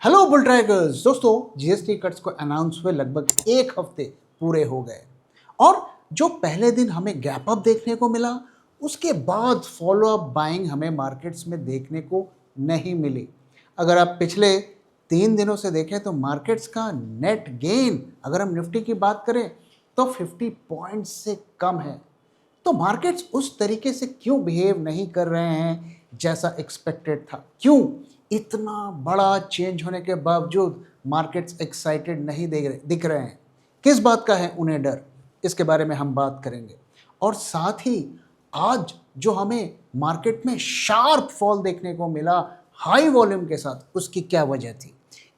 Hello bull trackers दोस्तों, GST cuts को announce हुए लगभग एक हफ्ते पूरे हो गए और जो पहले दिन हमें गैप अप देखने को मिला, उसके बाद फॉलो अप बाइंग हमें मार्केट्स में देखने को नहीं मिली। अगर आप पिछले 3 दिनों से देखें तो मार्केट्स का नेट गेन, अगर हम निफ्टी की बात करें तो 50 पॉइंट्स से कम है। तो मार्केट्स उस तरीके से क्यों बिहेव नहीं कर रहे हैं जैसा एक्सपेक्टेड था? क्यों इतना बड़ा चेंज होने के बावजूद मार्केट्स एक्साइटेड नहीं दिख रहे हैं? किस बात का है उन्हें डर? इसके बारे में हम बात करेंगे। और साथ ही आज जो हमें मार्केट में शार्प फॉल देखने को मिला हाई वॉल्यूम के साथ, उसकी क्या वजह थी?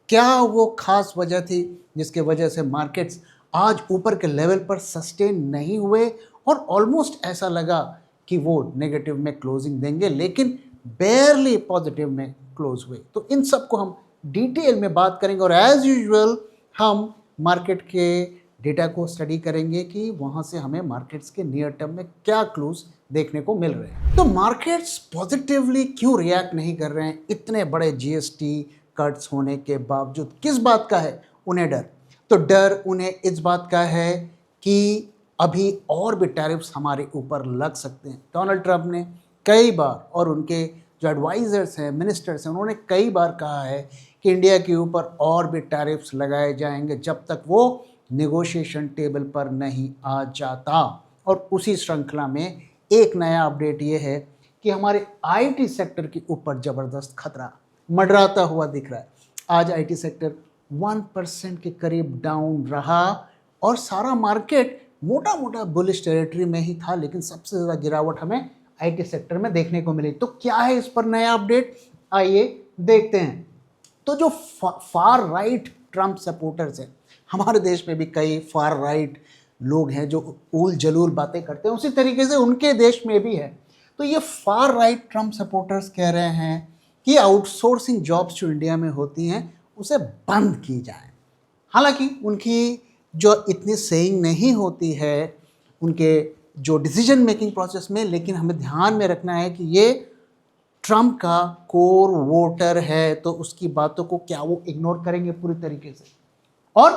क्या वो खास वजह थी जिसके वजह से मार्केट्स आज ऊपर के लेवल पर सस्टेन नहीं हुए और ऑलमोस्ट ऐसा लगा कि वो नेगेटिव में क्लोजिंग देंगे, लेकिन बेयरली पॉजिटिव में क्लोज हुए? तो इन सब को हम डिटेल में बात करेंगे और एज यूजुअल हम मार्केट के डेटा को स्टडी करेंगे कि वहाँ से हमें मार्केट्स के नियर टर्म में क्या क्लूज देखने को मिल रहे हैं। तो मार्केट्स पॉजिटिवली क्यों रिएक्ट नहीं कर रहे हैं इतने बड़े जीएसटी कट्स होने के बावजूद? किस बात का है उन्हें डर? तो डर उन्हें इस बात का है कि अभी और भी टैरिफ्स हमारे ऊपर लग सकते हैं। डोनाल्ड ट्रंप ने कई बार, और उनके जो एडवाइजर्स हैं, मिनिस्टर्स हैं, उन्होंने कई बार कहा है कि इंडिया के ऊपर और भी टैरिफ्स लगाए जाएंगे जब तक वो नेगोशिएशन टेबल पर नहीं आ जाता। और उसी श्रृंखला में एक नया अपडेट ये है कि हमारे आईटी सेक्टर के ऊपर ज़बरदस्त खतरा मंडराता हुआ दिख रहा है। आज आईटी सेक्टर 1% के करीब डाउन रहा और सारा मार्केट मोटा मोटा बुलिश टेरिटरी में ही था, लेकिन सबसे ज़्यादा गिरावट हमें आईटी सेक्टर में देखने को मिली। तो क्या है इस पर नया अपडेट, आइए देखते हैं। तो जो फार राइट ट्रंप सपोर्टर्स हैं, हमारे देश में भी कई फार राइट लोग हैं जो ऊल जलूल बातें करते हैं, उसी तरीके से उनके देश में भी है। तो ये फार राइट ट्रंप सपोर्टर्स कह रहे हैं कि आउटसोर्सिंग जॉब्स जो इंडिया में होती हैं उसे बंद की जाए। हालांकि उनकी जो इतनी सेइंग नहीं होती है उनके जो डिसीजन मेकिंग प्रोसेस में, लेकिन हमें ध्यान में रखना है कि ये ट्रंप का कोर वोटर है, तो उसकी बातों को क्या वो इग्नोर करेंगे पूरी तरीके से? और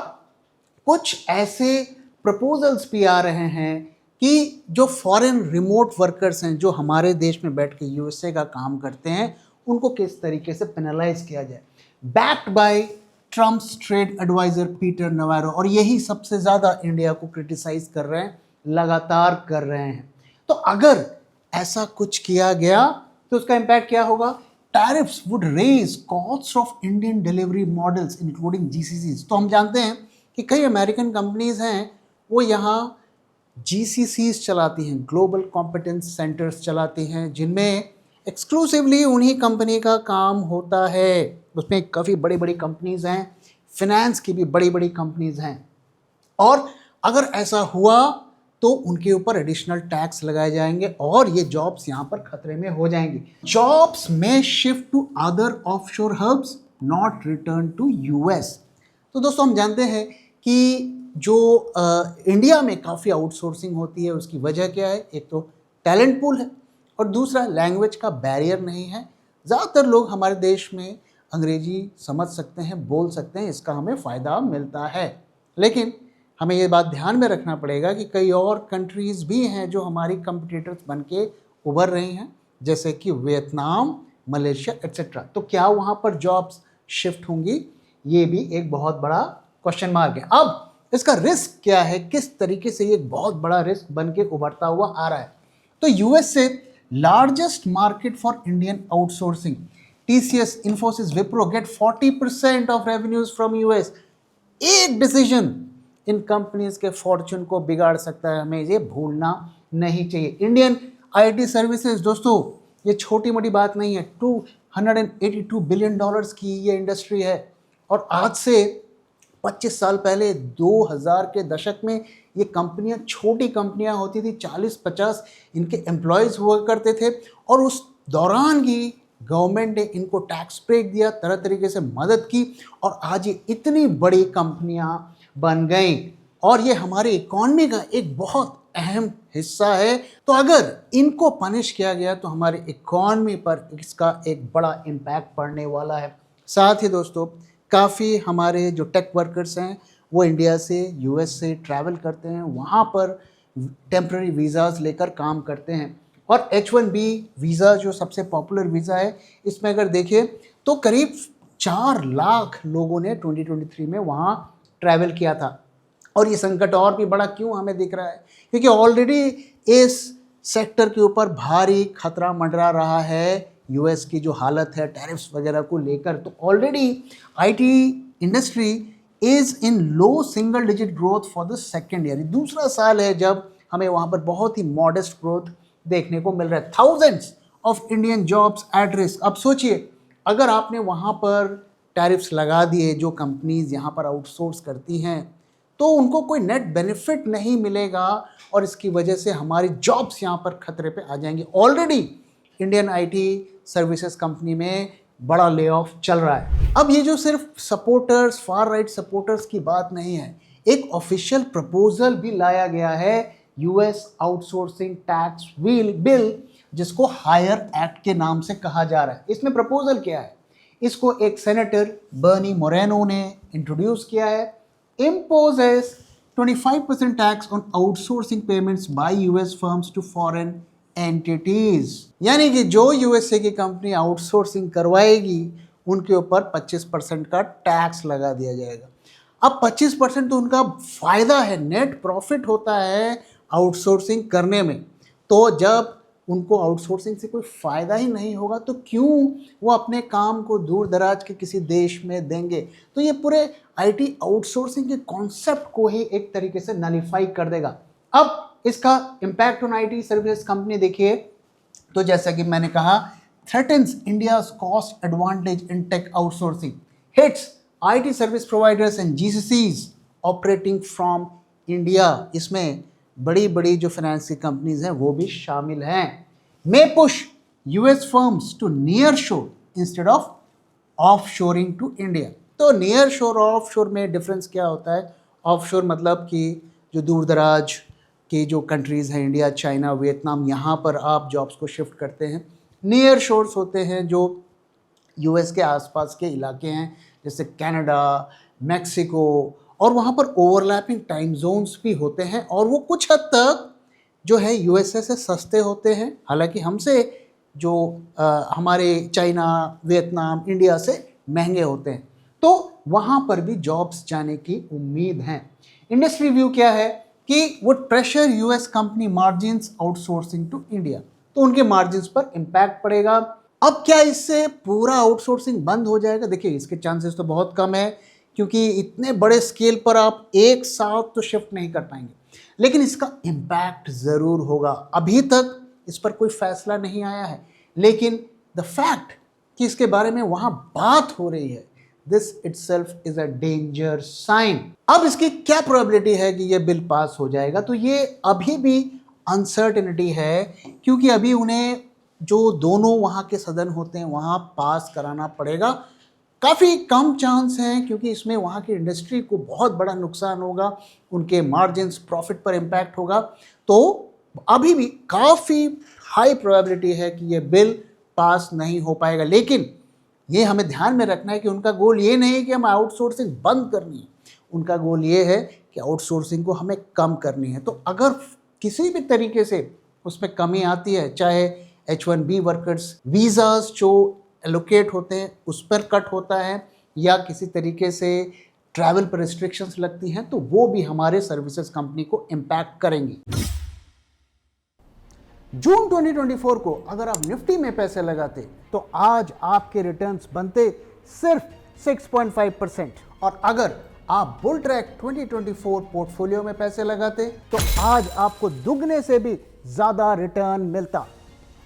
कुछ ऐसे प्रपोजल्स भी आ रहे हैं कि जो फॉरेन रिमोट वर्कर्स हैं जो हमारे देश में बैठ के यूएसए का काम करते हैं, उनको किस तरीके से पेनलाइज किया जाए, backed by Trump's trade adviser Peter Navarro. और यही सबसे ज़्यादा इंडिया को क्रिटिसाइज कर रहे हैं, लगातार कर रहे हैं। तो अगर ऐसा कुछ किया गया तो उसका इम्पैक्ट क्या होगा? Tariffs would raise cost of Indian delivery models including GCCs. तो हम जानते हैं कि कई अमेरिकन कंपनीज हैं वो यहाँ जीसीसीज चलाती हैं, ग्लोबल कॉम्पिटेंस सेंटर्स चलाती हैं, जिनमें एक्सक्लूसिवली उन्हीं कंपनी का काम होता है। उसमें काफ़ी बड़ी बड़ी कंपनीज हैं, फिनेंस की भी बड़ी बड़ी कंपनीज हैं। और अगर ऐसा हुआ तो उनके ऊपर एडिशनल टैक्स लगाए जाएंगे और ये जॉब्स यहाँ पर खतरे में हो जाएंगी। जॉब्स में shift to other offshore hubs, not return to US. तो दोस्तों हम जानते हैं कि जो इंडिया में काफ़ी आउटसोर्सिंग होती है, उसकी वजह क्या है? एक तो टैलेंट पूल है और दूसरा लैंग्वेज का बैरियर नहीं है। ज़्यादातर लोग हमारे देश में अंग्रेजी समझ सकते हैं, बोल सकते हैं, इसका हमें फ़ायदा मिलता है। लेकिन हमें ये बात ध्यान में रखना पड़ेगा कि कई और कंट्रीज़ भी हैं जो हमारी कंपटीटर्स बन के उभर रही हैं, जैसे कि वियतनाम, मलेशिया एक्सेट्रा। तो क्या वहाँ पर जॉब्स शिफ्ट होंगी? ये भी एक बहुत बड़ा क्वेश्चन मार्क है। अब इसका रिस्क क्या है, किस तरीके से ये एक बहुत बड़ा रिस्क बन के उभरता हुआ आ रहा है? तो यूएस से largest market for Indian outsourcing, TCS, Infosys, Wipro get 40% of revenues from US. एक डिसीजन इन कंपनीज के फॉर्चून को बिगाड़ सकता है, हमें ये भूलना नहीं चाहिए। इंडियन आईटी सर्विसेज दोस्तों, ये छोटी मोटी बात नहीं है। $282 बिलियन की ये इंडस्ट्री है और आज से 25 साल पहले 2000 के दशक में ये कंपनियां छोटी कंपनियां होती थी, 40-50 इनके एम्प्लॉयज़ हुआ करते थे और उस दौरान ही गवर्नमेंट ने इनको टैक्स ब्रेक दिया, तरह तरीके से मदद की और आज ये इतनी बड़ी कंपनियां बन गई और ये हमारी इकॉनमी का एक बहुत अहम हिस्सा है। तो अगर इनको पनिश किया गया तो हमारी इकॉनमी पर इसका एक बड़ा इम्पैक्ट पड़ने वाला है। साथ ही दोस्तों काफ़ी हमारे जो टेक वर्कर्स हैं वो इंडिया से यूएस से ट्रैवल करते हैं, वहाँ पर टेम्प्रेरी वीज़ाज़ लेकर काम करते हैं। और H1B वीज़ा जो सबसे पॉपुलर वीज़ा है, इसमें अगर देखें तो करीब 4 लाख लोगों ने 2023 में वहाँ ट्रैवल किया था। और ये संकट और भी बड़ा क्यों हमें दिख रहा है, क्योंकि ऑलरेडी इस सेक्टर के ऊपर भारी खतरा मंडरा रहा है यूएस की जो हालत है टैरिफ्स वगैरह को लेकर। तो already IT industry is in low single digit growth for the second year. दूसरा साल है जब हमें वहाँ पर बहुत ही मॉडेस्ट ग्रोथ देखने को मिल रहा है। Thousands of Indian jobs at risk. अब सोचिए, अगर आपने वहाँ पर टैरिफ्स लगा दिए, जो कंपनीज यहाँ पर आउटसोर्स करती हैं, तो उनको कोई नेट बेनिफिट नहीं मिलेगा और इसकी वजह से हमारी जॉब्स यहाँ पर खतरे पे आ जाएंगी। Already Indian IT services company में बड़ा ले ऑफ चल रहा है। अब ये जो सिर्फ सपोर्टर्स, फार राइट सपोर्टर्स की बात नहीं है, एक ऑफिशियल प्रपोजल भी लाया गया है यूएस आउटसोर्सिंग टैक्स बिल, जिसको हायर एक्ट के नाम से कहा जा रहा है। इसमें प्रपोजल क्या है? इसको एक सेनेटर बर्नी मोरेनो ने इंट्रोड्यूस किया है। imposes 25% tax on outsourcing payments by US firms to foreign entities। यानी कि जो यूएसए की कंपनी आउटसोर्सिंग करवाएगी उनके ऊपर 25% का टैक्स लगा दिया जाएगा। अब 25% तो उनका फायदा है, नेट प्रॉफिट होता है आउटसोर्सिंग करने में। तो जब उनको आउटसोर्सिंग से कोई फ़ायदा ही नहीं होगा तो क्यों वो अपने काम को दूर दराज के किसी देश में देंगे? तो ये पूरे आईटी आउटसोर्सिंग के कॉन्सेप्ट को ही एक तरीके से नलीफाई कर देगा। अब इसका impact on IT service company देखिए, तो जैसा कि मैंने कहा, threatens India's cost advantage in tech outsourcing, hits IT service providers and GCCs operating from India. इसमें बड़ी बड़ी जो फाइनेंस की कंपनीज हैं वो भी शामिल हैं। May push US firms to nearshore instead of offshoring to India. तो नियर शोर और ऑफ शोर में डिफरेंस क्या होता है? ऑफ शोर मतलब कि जो दूर दराज की जो कंट्रीज़ हैं, इंडिया, चाइना, वियतनाम, यहाँ पर आप जॉब्स को शिफ्ट करते हैं। नियर शोर्स होते हैं जो यूएस के आसपास के इलाके हैं, जैसे कनाडा, मैक्सिको, और वहाँ पर ओवरलैपिंग टाइम जोन्स भी होते हैं और वो कुछ हद तक जो है यूएसए से सस्ते होते हैं। हालांकि हमसे जो हमारे चाइना, वियतनाम, इंडिया से महंगे होते हैं। तो वहाँ पर भी जॉब्स जाने की उम्मीद है। इंडस्ट्री व्यू क्या है कि would pressure US company margins outsourcing to India, तो उनके मार्जिन्स पर इम्पैक्ट पड़ेगा। अब क्या इससे पूरा आउटसोर्सिंग बंद हो जाएगा? देखिए, इसके चांसेस तो बहुत कम है, क्योंकि इतने बड़े स्केल पर आप एक साथ तो शिफ्ट नहीं कर पाएंगे, लेकिन इसका इम्पैक्ट ज़रूर होगा। अभी तक इस पर कोई फैसला नहीं आया है, लेकिन द फैक्ट कि इसके बारे में वहाँ बात हो रही है, this itself is a danger sign. अब इसकी क्या प्रोबेबिलिटी है कि ये बिल पास हो जाएगा? तो ये अभी भी अनसर्टेनिटी है, क्योंकि अभी उन्हें जो दोनों वहाँ के सदन होते हैं वहाँ पास कराना पड़ेगा। काफ़ी कम चांस हैं, क्योंकि इसमें वहाँ की इंडस्ट्री को बहुत बड़ा नुकसान होगा, उनके मार्जिन्स, प्रॉफिट पर इम्पैक्ट होगा। तो अभी भी काफ़ी हाई प्रोबेबिलिटी है कि ये बिल पास नहीं हो पाएगा। लेकिन ये हमें ध्यान में रखना है कि उनका गोल ये नहीं है कि हम आउटसोर्सिंग बंद करनी है, उनका गोल ये है कि आउटसोर्सिंग को हमें कम करनी है। तो अगर किसी भी तरीके से उसमें कमी आती है, चाहे H1B वर्कर्स वीज़ाज जो एलोकेट होते हैं उस पर कट होता है, या किसी तरीके से ट्रैवल पर रिस्ट्रिक्शंस लगती हैं, तो वो भी हमारे सर्विसेज कंपनी को इम्पैक्ट करेंगी। जून 2024 को अगर आप निफ्टी में पैसे लगाते तो आज आपके रिटर्न्स बनते सिर्फ 6.5%, और अगर आप बुल ट्रैक 2024 पोर्टफोलियो में पैसे लगाते तो आज आपको दुगने से भी ज्यादा रिटर्न मिलता।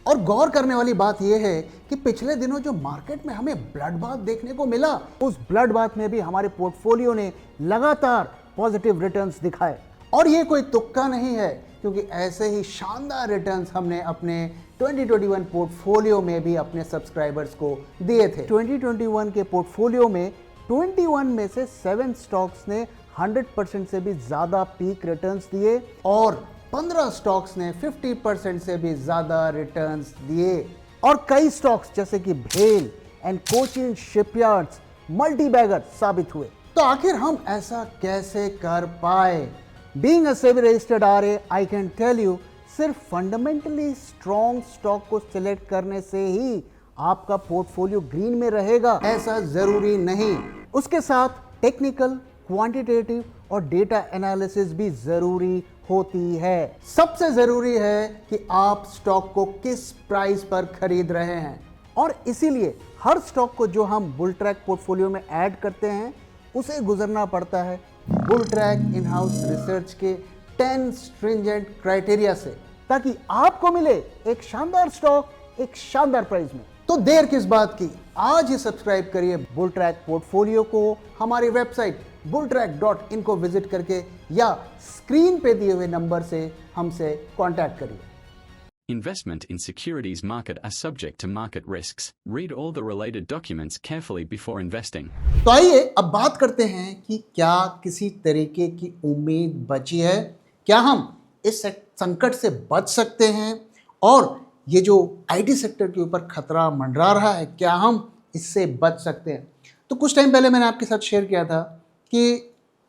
और गौर करने वाली बात यह है कि पिछले दिनों जो मार्केट में हमें ब्लड बाथ देखने को मिला, उस ब्लड बाथ में भी हमारे पोर्टफोलियो ने लगातार पॉजिटिव रिटर्न्स दिखाए। और ये कोई तुक्का नहीं है, क्योंकि ऐसे ही शानदार रिटर्न्स हमने अपने 2021 पोर्टफोलियो में भी अपने सब्सक्राइबर्स को दिए थे। 2021 के पोर्टफोलियो में 21 में से 7 स्टॉक्स ने 100% से भी ज्यादा पीक रिटर्न्स दिए और 15 स्टॉक्स ने 50% से भी ज्यादा रिटर्न्स दिए। और कई स्टॉक्स जैसे कि भेल and Cochin shipyards multi bagger साबित हुए। तो आखिर हम ऐसा कैसे कर पाए? Being a SEBI registered RA, I can tell you, सिर्फ फंडामेंटली स्ट्रॉन्ग स्टॉक को सिलेक्ट करने से ही आपका पोर्टफोलियो ग्रीन में रहेगा, ऐसा जरूरी नहीं। उसके साथ टेक्निकल, क्वांटिटेटिव और डेटा एनालिसिस भी जरूरी होती है। सबसे जरूरी है कि आप स्टॉक को किस प्राइस पर खरीद रहे हैं, और इसीलिए हर स्टॉक को जो हम बुल ट्रैक पोर्टफोलियो में ऐड करते हैं उसे गुजरना पड़ता है bull track in house research के 10 स्ट्रिंजेंट क्राइटेरिया से, ताकि आपको मिले एक शानदार स्टॉक एक शानदार प्राइस में। तो देर किस बात की, आज ही सब्सक्राइब करिए बुल ट्रैक पोर्टफोलियो को हमारी वेबसाइट bulltrack.in को विजिट करके, या स्क्रीन पे दिए हुए नंबर से हमसे कांटेक्ट करिए। Investment in securities market are subject to market risks. Read all the related documents carefully before investing. तो आइए अब बात करते हैं कि क्या किसी तरीके की उम्मीद बची है, क्या हम इस संकट से बच सकते हैं, और ये जो आईटी सेक्टर के ऊपर खतरा मंडरा रहा है क्या हम इससे बच सकते हैं। तो कुछ टाइम पहले मैंने आपके साथ शेयर किया था कि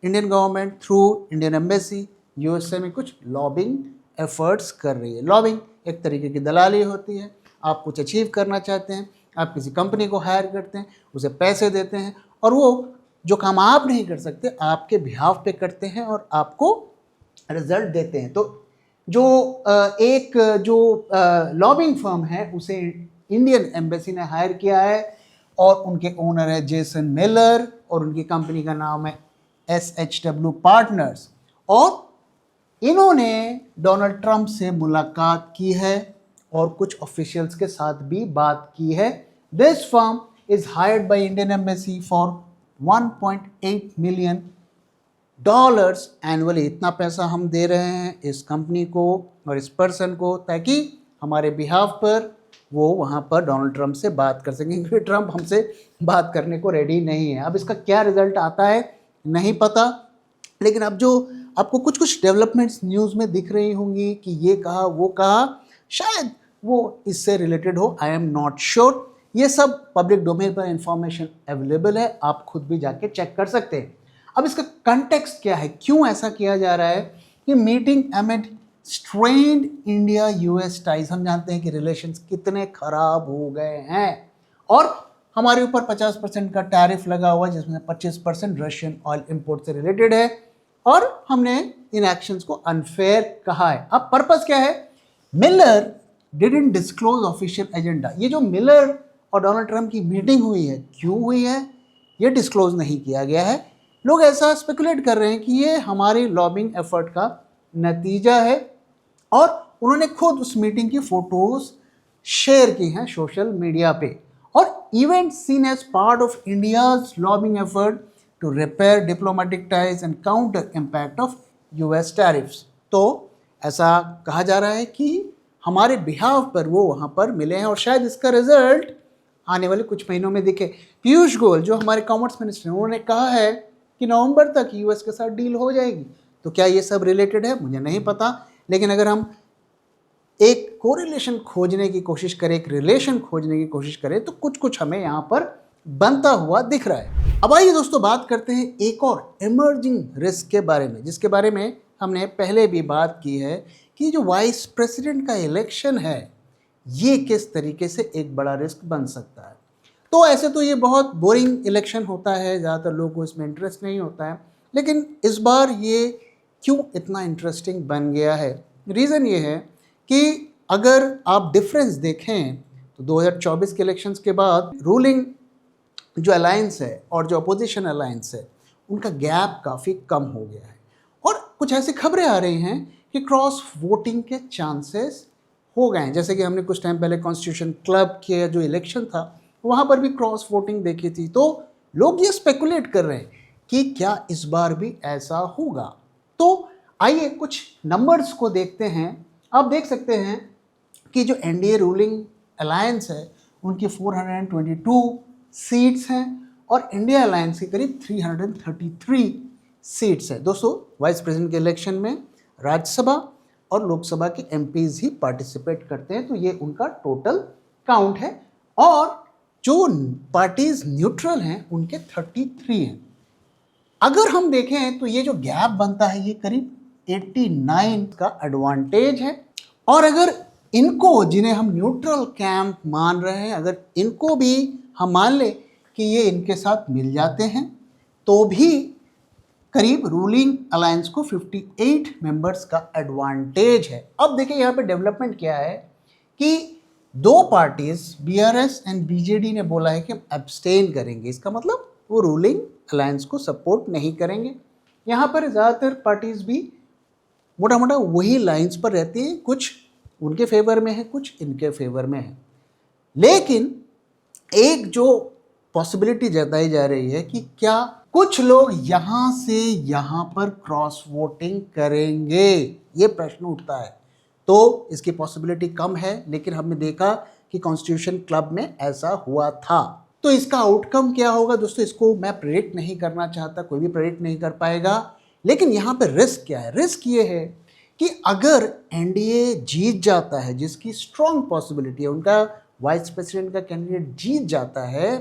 Indian government through Indian embassy USA में कुछ लॉबिंग एफर्ट्स कर रही है। लॉबिंग एक तरीके की दलाली होती है। आप कुछ अचीव करना चाहते हैं, आप किसी कंपनी को हायर करते हैं, उसे पैसे देते हैं, और वो जो काम आप नहीं कर सकते आपके बिहाफ पे करते हैं और आपको रिजल्ट देते हैं। तो जो एक लॉबिंग फर्म है उसे इंडियन एम्बेसी ने हायर किया है, और उनके ओनर है जेसन मिलर, और उनकी कंपनी का नाम है SHW पार्टनर्स, और इन्होंने डोनाल्ड ट्रंप से मुलाकात की है और कुछ ऑफिशियल्स के साथ भी बात की है। This firm is hired by Indian embassy for $1.8 million annually. इतना पैसा हम दे रहे हैं इस कंपनी को और इस पर्सन को, ताकि हमारे बिहाफ पर वो वहाँ पर डोनाल्ड ट्रंप से बात कर सकें, क्योंकि ट्रंप हमसे बात करने को रेडी नहीं है। अब इसका क्या रिजल्ट आता है नहीं पता, लेकिन अब जो आपको कुछ कुछ डेवलपमेंट्स न्यूज़ में दिख रही होंगी कि ये कहा वो कहा, शायद वो इससे रिलेटेड हो, आई एम नॉट श्योर। ये सब पब्लिक डोमेन पर इंफॉर्मेशन अवेलेबल है, आप खुद भी जाके चेक कर सकते हैं। अब इसका कंटेक्स्ट क्या है, क्यों ऐसा किया जा रहा है कि meeting एमिड strained India US ties, हम जानते हैं कि रिलेशंस कितने खराब हो गए हैं, और हमारे ऊपर 50% का टैरिफ लगा हुआ है, जिसमें 25% रशियन ऑयल इंपोर्ट से रिलेटेड है, और हमने इन एक्शंस को अनफेयर कहा है। अब पर्पस क्या है? Miller didn't disclose official agenda. ये जो मिलर और डोनाल्ड ट्रंप की मीटिंग हुई है, क्यों हुई है ये डिस्क्लोज नहीं किया गया है। लोग ऐसा स्पेकुलेट कर रहे हैं कि ये हमारी लॉबिंग एफर्ट का नतीजा है, और उन्होंने खुद उस मीटिंग की फोटोज शेयर की हैं सोशल मीडिया पे, और event seen as part of India's lobbying effort to repair diplomatic ties and counter impact of US tariffs. तो ऐसा कहा जा रहा है कि हमारे बिहाफ पर वो वहाँ पर मिले हैं, और शायद इसका रिजल्ट आने वाले कुछ महीनों में दिखे। पीयूष गोयल जो हमारे कॉमर्स मिनिस्टर हैं, उन्होंने कहा है कि नवंबर तक यूएस के साथ डील हो जाएगी। तो क्या ये सब रिलेटेड है मुझे नहीं पता, लेकिन अगर हम एक कोरिलेशन खोजने की कोशिश करें, एक रिलेशन खोजने की कोशिश करें, तो कुछ कुछ हमें यहाँ पर बनता हुआ दिख रहा है। अब आइए दोस्तों बात करते हैं एक और इमर्जिंग रिस्क के बारे में, जिसके बारे में हमने पहले भी बात की है कि जो वाइस प्रेसिडेंट का इलेक्शन है ये किस तरीके से एक बड़ा रिस्क बन सकता है। तो ऐसे तो ये बहुत बोरिंग इलेक्शन होता है, ज़्यादातर लोगों को इसमें इंटरेस्ट नहीं होता है, लेकिन इस बार ये क्यों इतना इंटरेस्टिंग बन गया है? रीज़न ये है कि अगर आप डिफरेंस देखें तो 2024 के इलेक्शंस के बाद रूलिंग जो अलायंस है और जो अपोजिशन अलायंस है उनका गैप काफ़ी कम हो गया है, और कुछ ऐसी खबरें आ रही हैं कि क्रॉस वोटिंग के चांसेस हो गए हैं। जैसे कि हमने कुछ टाइम पहले कॉन्स्टिट्यूशन क्लब के जो इलेक्शन था वहाँ पर भी क्रॉस वोटिंग देखी थी। तो लोग ये स्पेकुलेट कर रहे हैं कि क्या इस बार भी ऐसा होगा। तो आइए कुछ नंबर्स को देखते हैं। आप देख सकते हैं कि जो एनडीए रूलिंग अलायंस है उनकी 422 सीट्स हैं, और इंडिया अलायंस की करीब 333 सीट्स हैं। दोस्तों वाइस प्रेसिडेंट के इलेक्शन में राज्यसभा और लोकसभा के एमपीज ही पार्टिसिपेट करते हैं, तो ये उनका टोटल काउंट है। और जो पार्टीज न्यूट्रल हैं उनके 33 हैं। अगर हम देखें तो ये जो गैप बनता है ये करीब 89 का एडवांटेज है। और अगर इनको, जिन्हें हम न्यूट्रल कैंप मान रहे हैं, अगर इनको भी हम मान लें कि ये इनके साथ मिल जाते हैं तो भी करीब रूलिंग अलायंस को 58 मेंबर्स का एडवांटेज है। अब देखिए यहाँ पे डेवलपमेंट क्या है कि दो पार्टीज बीआरएस एंड बीजेडी ने बोला है कि हम एब्सटेन करेंगे। इसका मतलब वो रूलिंग अलायंस को सपोर्ट नहीं करेंगे। यहाँ पर ज़्यादातर पार्टीज भी मोटा मोटा वही लाइंस पर रहती हैं, कुछ उनके फेवर में है, कुछ इनके फेवर में है। लेकिन एक जो पॉसिबिलिटी जताई जा रही है कि क्या कुछ लोग यहाँ से यहाँ पर क्रॉस वोटिंग करेंगे, ये प्रश्न उठता है। तो इसकी पॉसिबिलिटी कम है, लेकिन हमने देखा कि कॉन्स्टिट्यूशन क्लब में ऐसा हुआ था। तो इसका आउटकम क्या होगा दोस्तों, इसको मैं प्रेडिक्ट नहीं करना चाहता, कोई भी प्रेडिक्ट नहीं कर पाएगा। लेकिन यहाँ पे रिस्क क्या है? रिस्क ये है कि अगर एनडीए जीत जाता है, जिसकी स्ट्रॉन्ग पॉसिबिलिटी है, उनका वाइस प्रेसिडेंट का कैंडिडेट जीत जाता है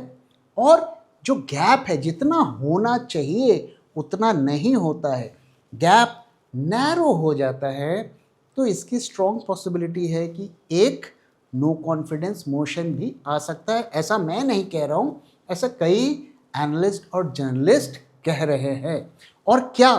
और जो गैप है, जितना होना चाहिए उतना नहीं होता है, गैप नैरो हो जाता है, तो इसकी स्ट्रॉन्ग पॉसिबिलिटी है कि एक नो कॉन्फिडेंस मोशन भी आ सकता है। ऐसा मैं नहीं कह रहा हूँ, ऐसा कई एनालिस्ट और जर्नलिस्ट कह रहे हैं। और क्या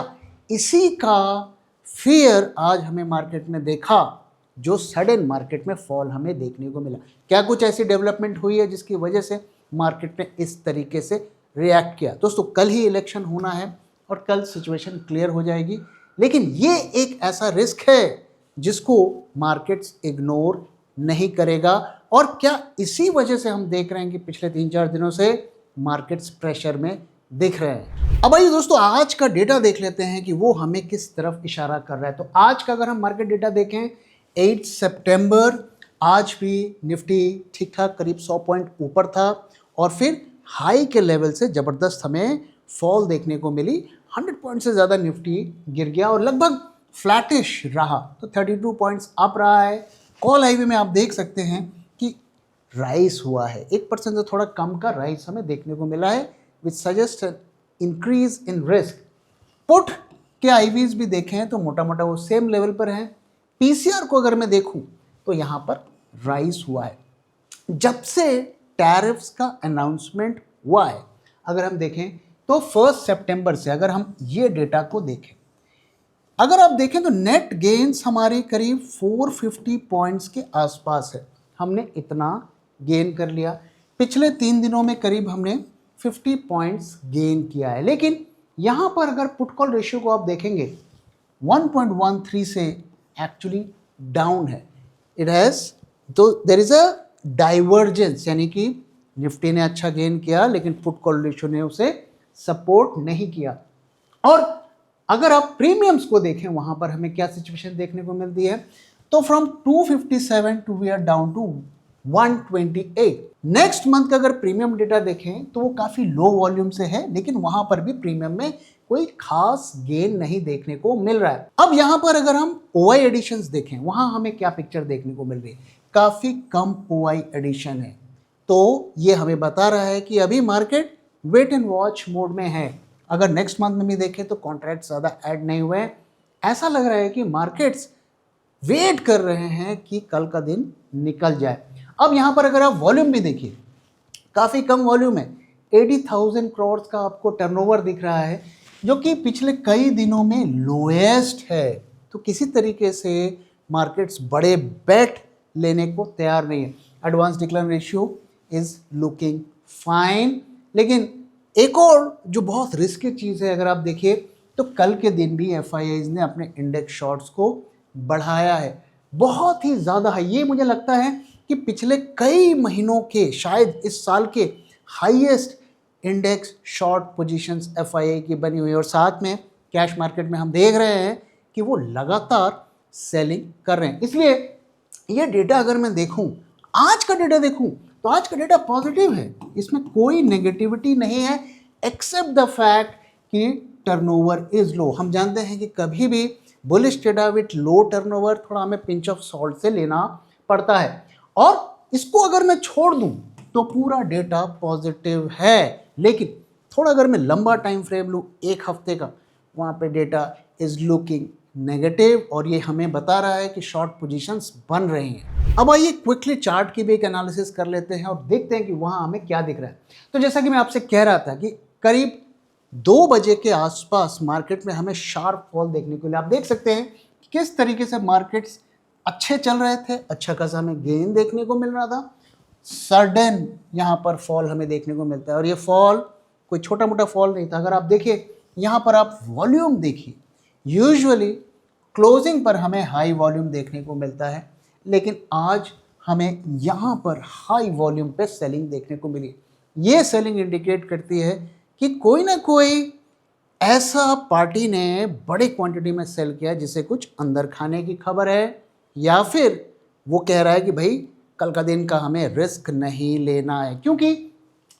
इसी का फियर आज हमें मार्केट में देखा, जो सडन मार्केट में फॉल हमें देखने को मिला? क्या कुछ ऐसी डेवलपमेंट हुई है जिसकी वजह से मार्केट ने इस तरीके से रिएक्ट किया? दोस्तों, कल ही इलेक्शन होना है और कल सिचुएशन क्लियर हो जाएगी। लेकिन ये एक ऐसा रिस्क है जिसको मार्केट्स इग्नोर नहीं करेगा। और क्या इसी वजह से हम देख रहे हैं कि पिछले 3-4 दिनों से मार्केट्स प्रेशर में दिख रहे हैं। अब आइए दोस्तों, आज का डेटा देख लेते हैं कि वो हमें किस तरफ इशारा कर रहा है। तो आज का अगर हम मार्केट डेटा देखें, 8 सितंबर, आज भी निफ्टी ठीक ठाक करीब 100 पॉइंट ऊपर था और फिर हाई के लेवल से ज़बरदस्त हमें फॉल देखने को मिली। 100 पॉइंट से ज़्यादा निफ्टी गिर गया और लगभग फ्लैटिश रहा, तो 32 पॉइंट्स अप रहा है। कॉल हाईवे में आप देख सकते हैं कि राइस हुआ है, 1% से थोड़ा कम का राइस हमें देखने को मिला है, विच suggest increase in risk. Put के आईवीज भी देखें तो मोटा मोटा वो सेम लेवल पर हैं। पीसीआर को अगर मैं देखूं तो यहाँ पर राइस हुआ है जब से टैरिफ्स का अनाउंसमेंट हुआ है। अगर हम देखें तो 1 सितंबर से, अगर हम ये डेटा को देखें, अगर आप देखें तो नेट गेन्स हमारे करीब 450 पॉइंट्स के आसपास है। हमने इतना गेन कर लिया। पिछले 3 दिनों में करीब हमने 50 पॉइंट्स गेन किया है। लेकिन यहाँ पर अगर पुट कॉल रेशियो को आप देखेंगे 1.13 से एक्चुअली डाउन है। इट हैज़, तो देयर इज़ अ डाइवर्जेंस, यानी कि निफ्टी ने अच्छा गेन किया लेकिन पुट कॉल रेशियो ने उसे सपोर्ट नहीं किया। और अगर आप प्रीमियम्स को देखें, वहाँ पर हमें क्या सिचुएशन देखने को मिलती है, तो from 257 to we are down to 128। Next month का अगर प्रीमियम डेटा देखें तो वो काफ़ी लो वॉल्यूम से है, लेकिन वहाँ पर भी प्रीमियम में कोई खास गेन नहीं देखने को मिल रहा है। अब यहाँ पर अगर हम OI एडिशंस देखें, वहाँ हमें क्या पिक्चर देखने को मिल रही है? काफ़ी कम OI एडिशन है। तो ये हमें बता रहा है कि अभी market wait and watch mode में है। अगर नेक्स्ट मंथ में भी देखें तो कॉन्ट्रैक्ट ज़्यादा ऐड नहीं हुए हैं। ऐसा लग रहा है कि मार्केट्स वेट कर रहे हैं कि कल का दिन निकल जाए। अब यहाँ पर अगर आप वॉल्यूम भी देखिए, काफ़ी कम वॉल्यूम है। 80,000 करोड़ का आपको टर्नओवर दिख रहा है, जो कि पिछले कई दिनों में लोएस्ट है। तो किसी तरीके से मार्केट्स बड़े बेट लेने को तैयार नहीं है। Advance decline ratio is looking fine. लेकिन एक और जो बहुत रिस्की चीज़ है, अगर आप देखिए तो कल के दिन भी FIIs ने अपने इंडेक्स शॉर्ट्स को बढ़ाया है, बहुत ही ज़्यादा है। ये मुझे लगता है कि पिछले कई महीनों के, शायद इस साल के highest index short positions FII की बनी हुई है। और साथ में कैश मार्केट में हम देख रहे हैं कि वो लगातार सेलिंग कर रहे हैं। इसलिए ये डेटा अगर मैं देखूं, आज का डेटा देखूं, तो आज का डेटा पॉजिटिव है, इसमें कोई नेगेटिविटी नहीं है, एक्सेप्ट द फैक्ट कि टर्नओवर इज लो। हम जानते हैं कि कभी भी bullish data with low turnover थोड़ा हमें पिंच ऑफ सॉल्ट से लेना पड़ता है। और इसको अगर मैं छोड़ दूं तो पूरा डेटा पॉजिटिव है। लेकिन थोड़ा अगर मैं लंबा टाइम फ्रेम लूँ, एक हफ्ते का, वहाँ पे डेटा इज लुकिंग नेगेटिव और ये हमें बता रहा है कि शॉर्ट पोजीशंस बन रहे हैं। अब आइए क्विकली चार्ट की भी एक एनालिसिस कर लेते हैं और देखते हैं कि वहाँ हमें क्या दिख रहा है। तो जैसा कि मैं आपसे कह रहा था कि करीब 2 बजे के आसपास मार्केट में हमें शार्प फॉल देखने को मिला। आप देख सकते हैं कि किस तरीके से मार्केट्स अच्छे चल रहे थे, अच्छा खासा हमें गेन देखने को मिल रहा था, सडन यहाँ पर फॉल हमें देखने को मिलता है। और ये फॉल कोई छोटा मोटा फॉल नहीं था। अगर आप देखिए यहाँ पर, आप वॉल्यूम देखिए, यूजुअली क्लोजिंग पर हमें हाई वॉल्यूम देखने को मिलता है, लेकिन आज हमें यहाँ पर हाई वॉल्यूम पे सेलिंग देखने को मिली। ये सेलिंग इंडिकेट करती है कि कोई ना कोई ऐसा पार्टी ने बड़ी क्वांटिटी में सेल किया जिसे कुछ अंदर खाने की खबर है, या फिर वो कह रहा है कि भाई कल का दिन का हमें रिस्क नहीं लेना है। क्योंकि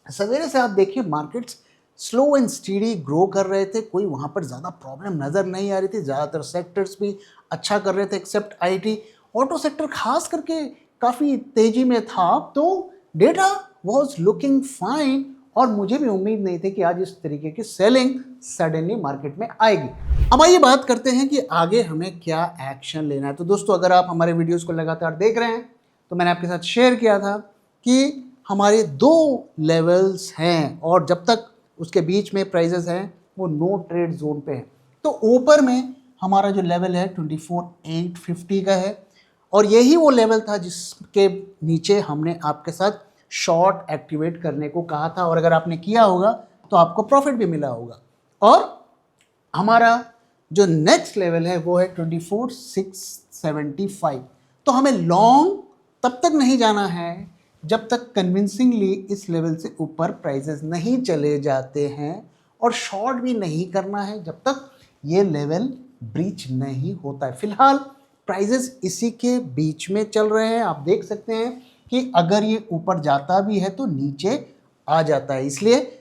सवेरे से आप देखिए markets slow and steady grow कर रहे थे, कोई वहाँ पर ज़्यादा प्रॉब्लम नज़र नहीं आ रही थी। ज़्यादातर सेक्टर्स भी अच्छा कर रहे थे एक्सेप्ट आईटी। ऑटो सेक्टर खास करके काफ़ी तेज़ी में था। तो डेटा वॉज लुकिंग फाइन और मुझे भी उम्मीद नहीं थी कि आज इस तरीके की सेलिंग सडनली मार्केट में आएगी। अब आइए बात करते हैं कि आगे हमें क्या एक्शन लेना है। तो दोस्तों, अगर आप हमारे वीडियोस को लगातार देख रहे हैं तो मैंने आपके साथ शेयर किया था कि हमारे 2 लेवल्स हैं और जब तक उसके बीच में प्राइजेस हैं वो नो ट्रेड जोन पे है। तो ऊपर में हमारा जो लेवल है 24,850 का है और यही वो लेवल था जिसके नीचे हमने आपके साथ शॉर्ट एक्टिवेट करने को कहा था और अगर आपने किया होगा तो आपको प्रॉफिट भी मिला होगा। और हमारा जो नेक्स्ट लेवल है वो है 24,675। तो हमें लॉन्ग तब तक नहीं जाना है जब तक कन्विंसिंगली इस लेवल से ऊपर प्राइसेस नहीं चले जाते हैं, और शॉर्ट भी नहीं करना है जब तक ये लेवल ब्रीच नहीं होता है। फिलहाल प्राइसेस इसी के बीच में चल रहे हैं। आप देख सकते हैं कि अगर ये ऊपर जाता भी है तो नीचे आ जाता है। इसलिए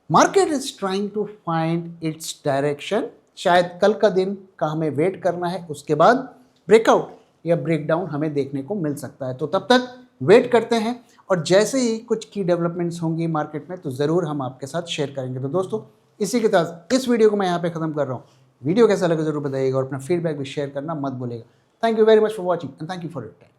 market is trying to find its direction. शायद कल का दिन का हमें वेट करना है, उसके बाद ब्रेकआउट या ब्रेकडाउन हमें देखने को मिल सकता है। तो तब तक वेट करते हैं और जैसे ही कुछ की डेवलपमेंट्स होंगी मार्केट में तो ज़रूर हम आपके साथ शेयर करेंगे। तो दोस्तों, इसी के साथ इस वीडियो को मैं यहाँ पे ख़त्म कर रहा हूँ। वीडियो कैसा लगा ज़रूर बताइएगा और अपना फीडबैक भी शेयर करना मत भूलिएगा। Thank you very much for watching and thank you for your time.